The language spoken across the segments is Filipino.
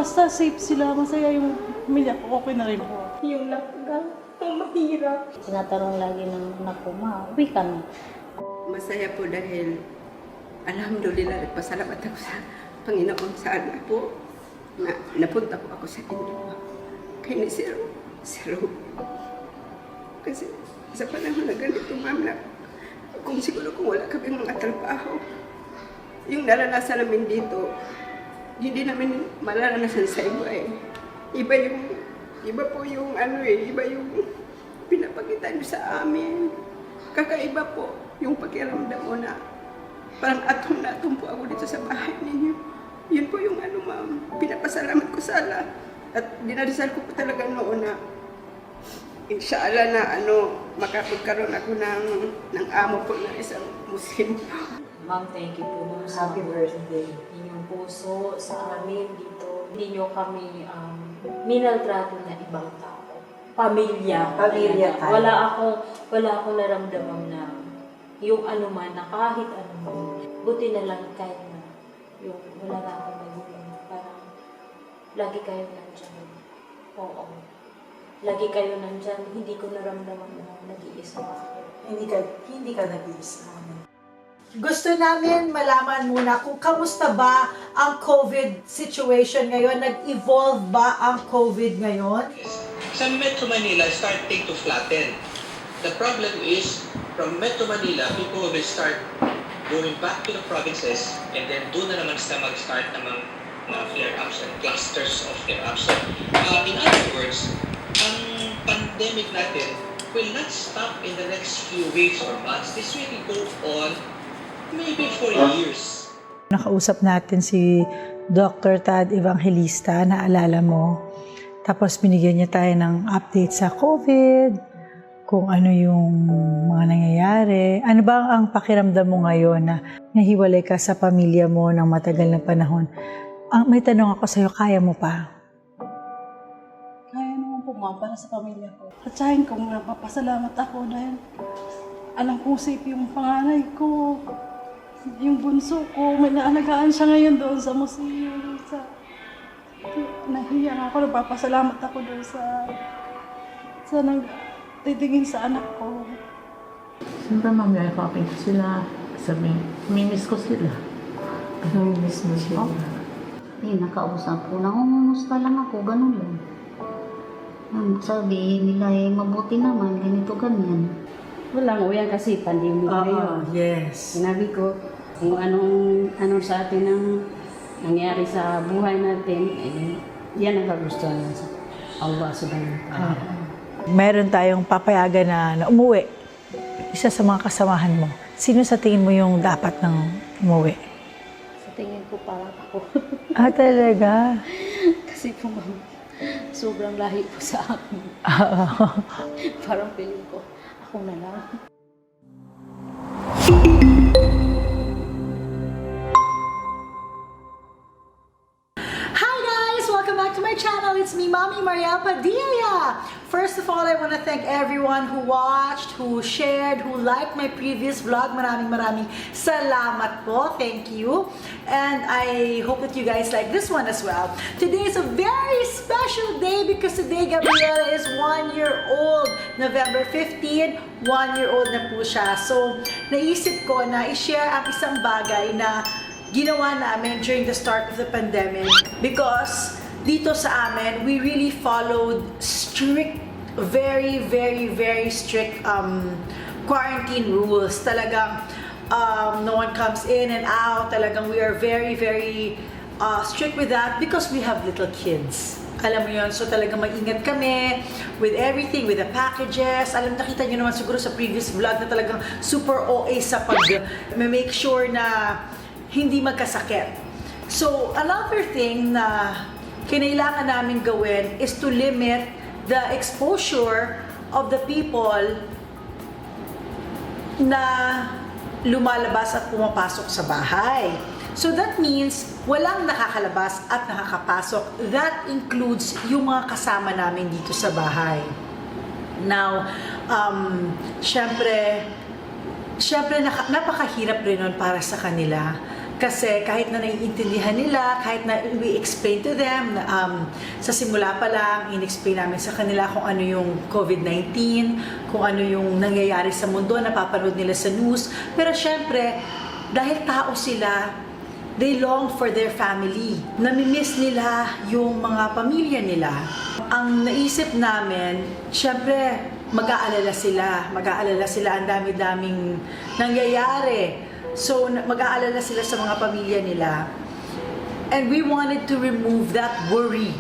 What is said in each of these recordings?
Basta safe sila, masaya yung pamilya ko, okay na rin po. Yung lockdown, ang mahirap. Tinatanong lagi ng anak ko, ma, uwi kami. Masaya po dahil alhamdulillah nagpasalamat ako sa Panginoon sana po na napunta po ako sa inyo. Kaya ni Sir Rob. Kasi sa panahon na ganito, ma'am, na kung siguro kung wala kami mga trabaho, yung naranasan namin dito, hindi namin mararanasan sa iba eh. Iba po yung iba yung pinapakita niyo sa amin. Kakaiba po yung pakiramdam mo na parang atong na atong po ako dito sa bahay ninyo. Yun po yung ma'am, pinapasalamat ko sa Allah. At dinadasal ko po talaga noon na inshallah na makapagkaroon ako ng amo po na isang Muslim. Ma'am, thank you po, ma'am. Happy birthday. Inyong puso sa amin dito. Hindi nyo kami minaltrato na ibang tao. Pamilya. Pamilya tayo. Wala akong naramdaman na yung anuman na kahit anuman. Buti na lang kahit na yung wala na akong magulang. Parang lagi kayo nandyan. Oo. Lagi kayo nandyan. Hindi ko naramdaman na nag-iisa ako. Hindi ka nag-iisa. Gusto namin malaman muna kung kamusta ba ang COVID situation ngayon? Nag-evolve ba ang COVID ngayon? Sa Metro Manila, starting to flatten. The problem is, from Metro Manila, people will start going back to the provinces and then doon na naman sila mag-start ng mga flare-ups and clusters of flare-ups. So, in other words, ang pandemic natin will not stop in the next few weeks or months. This will go on maybe for years. Nakausap natin si Dr. Tad Evangelista, naalala mo. Tapos binigyan niya tayo ng update sa COVID, kung ano yung mga nangyayari. Ano ba ang pakiramdam mo ngayon na nahiwalay ka sa pamilya mo ng matagal na panahon? May tanong ako sa'yo, kaya mo pa? Kaya naman po ma'am, para sa pamilya ko. At sahin ko, napapasalamat ako dahil alam kong safe yung panganay ko. Yung bunso ko, may naalagaan siya ngayon doon sa museo. Nahiya ako, napapasalamat ako doon sa nagtitingin sa anak ko. Siyempre, mamiyakapin ko sila. Sabi, mimiss ko sila. Namimiss mo siya. Nakausap ko, nangungumusta lang ako, ganun lang. Sabi nila, mabuti naman, ganito, ganyan. Walang uyan kasi pandemic ngayon. Yes. Sinabi ko, kung anong sa atin ang nangyari sa buhay natin, yan ang kagustuhan sa Allah subhanahu wa ta'ala. Meron tayong papayagan na umuwi. Isa sa mga kasamahan mo. Sino sa tingin mo yung dapat nang umuwi? Sa tingin ko parang ako. Talaga? Kasi po sobrang lahi po sa akin. Parang feeling ko, ako na lang. Hi guys! Welcome back to my channel. It's me, Mommy Mariel Padilla. First of all, I want to thank everyone who watched, who shared, who liked my previous vlog. Maraming salamat po. Thank you. And I hope that you guys like this one as well. Today is a very special day because today Gabriela is 1 year old. November 15, 1 year old na po siya. So, naisip ko na i-share ang isang bagay na ginawa namin during the start of the pandemic because dito sa amin, we really followed strict, very strict quarantine rules. Talagang no one comes in and out. Talagang we are very strict with that because we have little kids. Alam mo yun, so talagang maingat kami with everything, with the packages. Nakita nyo naman siguro sa previous vlog na talagang super OA sa pag-make sure na hindi magkasakit. So, another thing na kinailangan namin gawin is to limit the exposure of the people na lumalabas at pumapasok sa bahay. So that means walang nakakalabas at nakakapasok. That includes yung mga kasama namin dito sa bahay. Now, syempre napakahirap rin nun para sa kanila. Kasi kahit na naiintindihan nila, kahit na we explain to them, sa simula pa lang, in-explain namin sa kanila kung ano yung COVID-19, kung ano yung nangyayari sa mundo, napapanood nila sa news. Pero syempre, dahil tao sila, they long for their family. Namimiss nila yung mga pamilya nila. Ang naisip namin, syempre, mag-aalala sila, ang dami-daming nangyayari. So, mag-aalala sila sa mga pamilya nila. And we wanted to remove that worry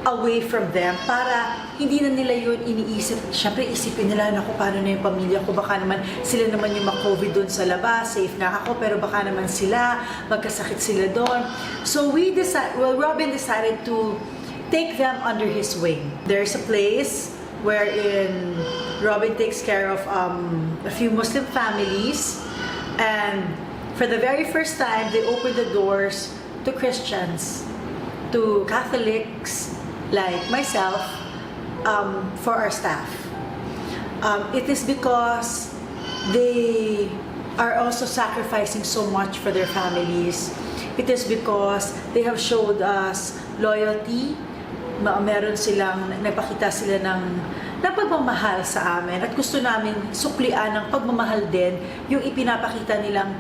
away from them para hindi na nila yun iniisip. Siyempre, isipin nila, naku, paano na yung pamilya ko? Baka naman sila naman yung ma-COVID doon sa labas, safe na ako, pero baka naman sila, magkasakit sila doon. So, Robin decided to take them under his wing. There's a place wherein Robin takes care of a few Muslim families. And for the very first time, they opened the doors to Christians, to Catholics like myself, for our staff. It is because they are also sacrificing so much for their families. It is because they have showed us loyalty. Meron silang, napakita sila ng pagmamahal sa amin at gusto namin suklian ng pagmamahal din yung ipinapakita nilang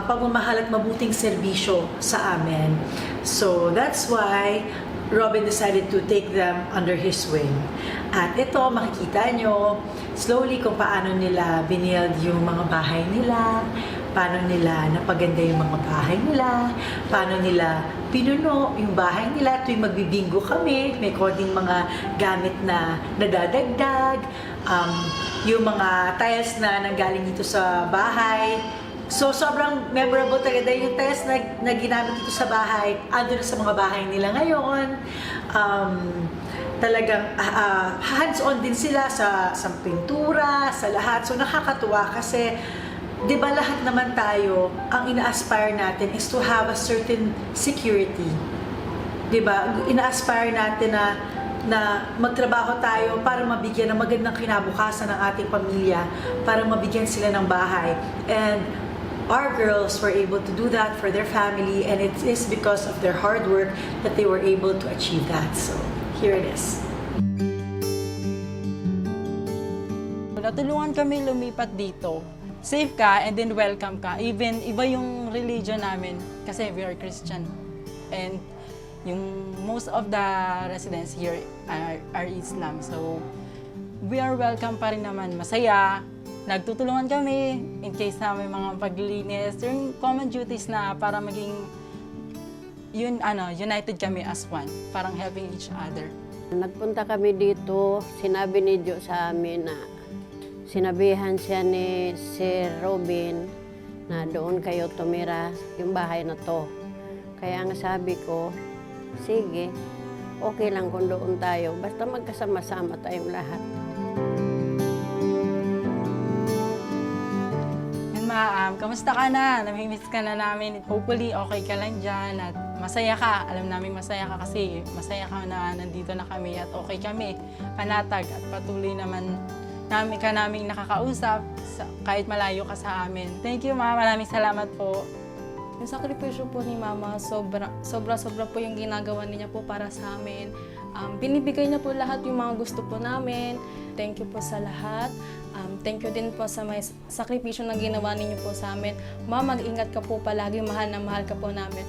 pagmamahal at mabuting serbisyo sa amin. So that's why Robin decided to take them under his wing. At ito, makikita nyo slowly kung paano nila binild yung mga bahay nila, paano nila napaganda yung mga bahay nila, paano nila pinuno yung bahay nila tuwing magbibingo kami, may konting mga gamit na nadadagdag, yung mga tiles na nanggaling dito sa bahay. So, sobrang memorable talaga dahil yung tiles na ginamit dito sa bahay, ando na sa mga bahay nila ngayon. Talagang hands-on din sila sa pintura, sa lahat. So, nakakatuwa kasi di ba lahat naman tayo, ang ina-aspire natin is to have a certain security. Di ba? Ina-aspire natin na magtrabaho tayo para mabigyan ng magandang kinabukasan ng ating pamilya, para mabigyan sila ng bahay. And our girls were able to do that for their family, and it is because of their hard work that they were able to achieve that. So, here it is. Natulungan kami lumipat dito. Safe ka and then welcome ka. Even iba yung religion namin kasi we are Christian. And yung most of the residents here are Islam. So we are welcome pa rin naman. Masaya. Nagtutulungan kami in case na may mga paglilinis. Yung common duties na para maging united kami as one. Parang helping each other. Nagpunta kami dito, sinabi ni Diyo sa amin na sinabihan siya ni Sir Robin na doon kayo tumira yung bahay na to. Kaya nga sabi ko, sige, okay lang kung doon tayo. Basta magkasama-sama tayong lahat. Kamusta ka na? Namimiss ka na namin. Hopefully, okay ka lang dyan at masaya ka. Alam namin masaya ka kasi masaya ka na nandito na kami at okay kami. Panatag at patuloy naman naming nakakausap kahit malayo ka sa amin. Thank you, Ma. Maraming salamat po. Yung sakripisyo po ni Mama, sobra po yung ginagawa niya po para sa amin. Binibigay niya po lahat yung mga gusto po namin. Thank you po sa lahat. Thank you din po sa may sakripisyo na ginawa ninyo po sa amin. Ma, mag-ingat ka po palagi, mahal na mahal ka po namin.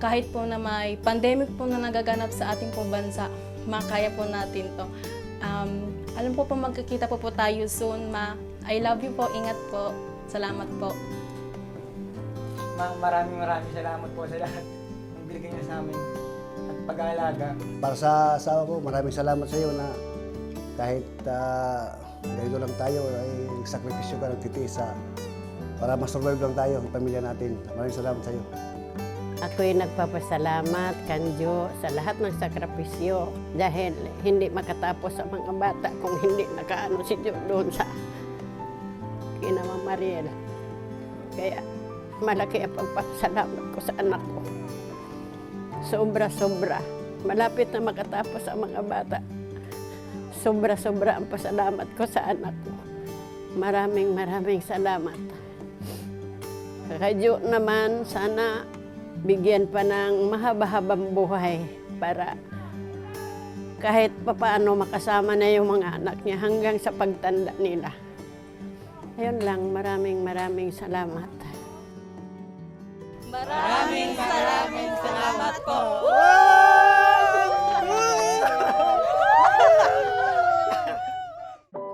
Kahit po na may pandemic po na nagaganap sa ating pong bansa, makaya po natin to. Alam po magkikita po tayo soon, Ma. I love you po, ingat po. Salamat po. Ma, maraming salamat po sa lahat ng binigay niyo sa amin at pag-aalaga. Para sa asawa ko, maraming salamat sa iyo na kahit ganito lang tayo, ay sakripisyo ka, nagtitiis para ma-survive lang tayo, ang pamilya natin. Maraming salamat sa iyo. Ako'y nagpapasalamat kanyo sa lahat ng sakripisyo dahil hindi makatapos sa mga bata kung hindi nakaano si Diyo doon sa kina Ma'am Mariela. Kaya malaki ang pagpapasalamat ko sa anak ko. Sobra-sobra. Malapit na makatapos ang mga bata. Sobra-sobra ang pasalamat ko sa anak ko. Maraming salamat. Kakadyo naman, sana bigyan pa ng mahaba-habang buhay para kahit papaano makasama na yung mga anak niya hanggang sa pagtanda nila. Ayun lang, maraming salamat. Maraming salamat po.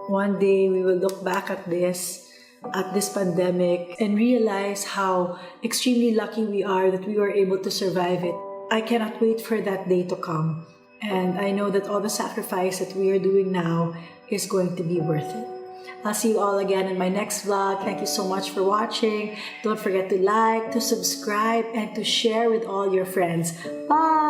One day we will look back at this pandemic and realize how extremely lucky we are that we were able to survive it. I cannot wait for that day to come. And I know that all the sacrifice that we are doing now is going to be worth it. I'll see you all again in my next vlog. Thank you so much for watching. Don't forget to like, to subscribe, and to share with all your friends. Bye!